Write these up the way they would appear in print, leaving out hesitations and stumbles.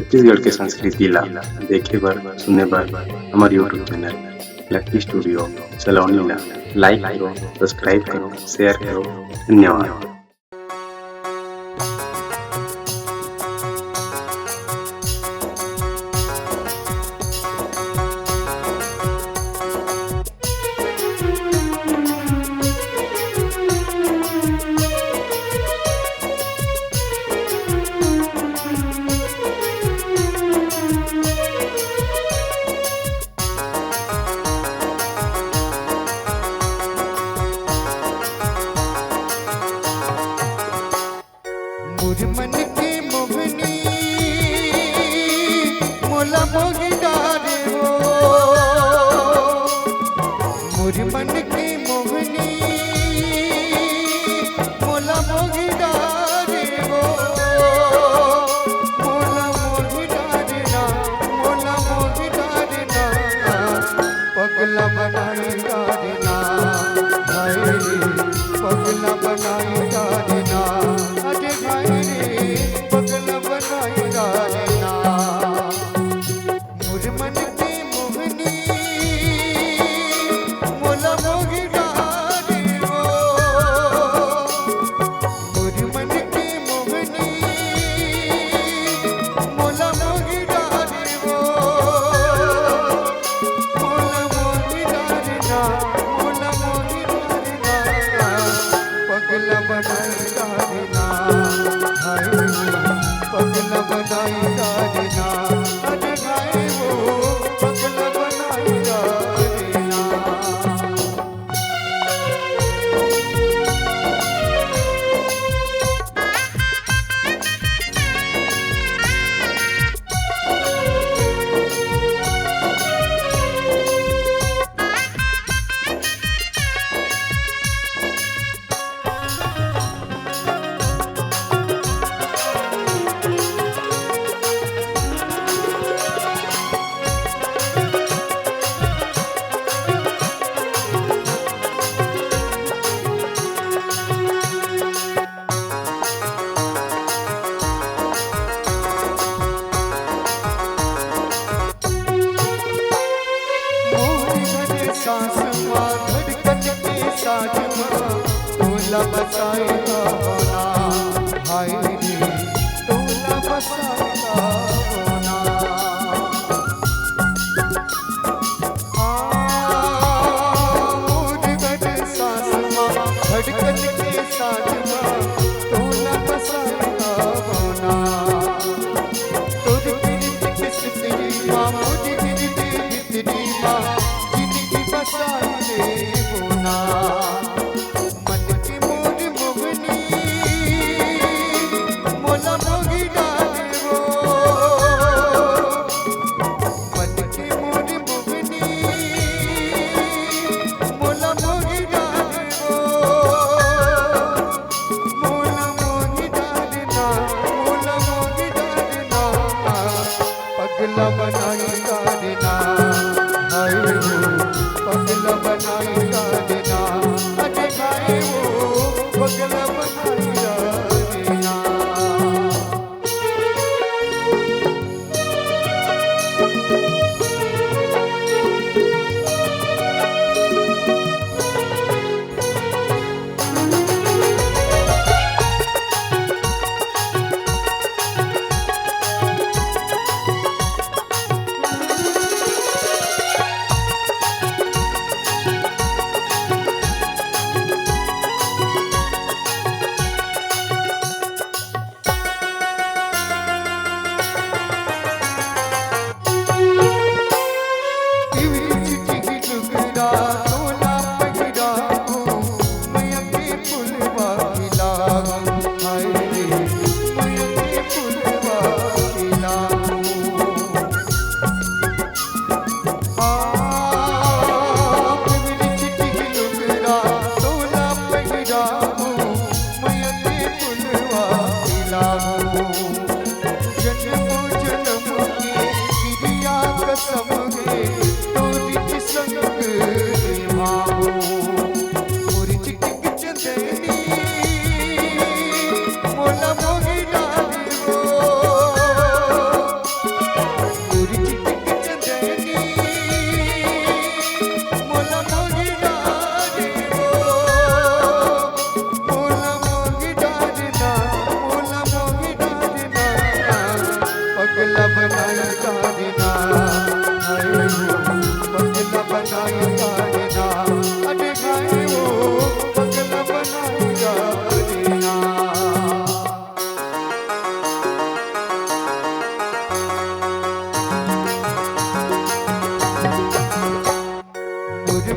छत्तीसगढ़ के संस्कृति ला देखे बर सुने बर हमार यूट्यूब चैनल लकी स्टूडियो सलोनी ला लाइक करो, सब्सक्राइब करो, शेयर करो। धन्यवाद। मोर मन की मोहनी मोला मोगी डारे हो, मोर मन की मोहनी मोला मोगी डारे हो, मोला मोगी डारे ना, मोला मोगी डारे ना, पगला बनाई डारे ना, हाय रे पगला बनाई डारे ना, अरे हाय रे पगला बनाई डारे ना। मोर मन की मोहनी मोला मोगी डारे हो, मोर मन की मोहनी मोला मोगी डारे हो, मोला मोगी डारे ना, मोला मोगी डारे ना, पगला बनाई डारे ना, हाय रे पगला बनाई डारे ना, अरे हाय वो पगला बनाई डारे ना। मोरी घरे सांस माँ धड़कन की साज माँ तोला बसाई होना, हाय रे तोला बसाई होना। मोरी घरे सांस माँ धड़कन की साज माँ तोला बसाई होना। तोरी गिरती किसरी माँ मुझे गिरती भितरी माँ जिनकी बसाई ले होना। मन की मोर मोहनी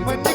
मन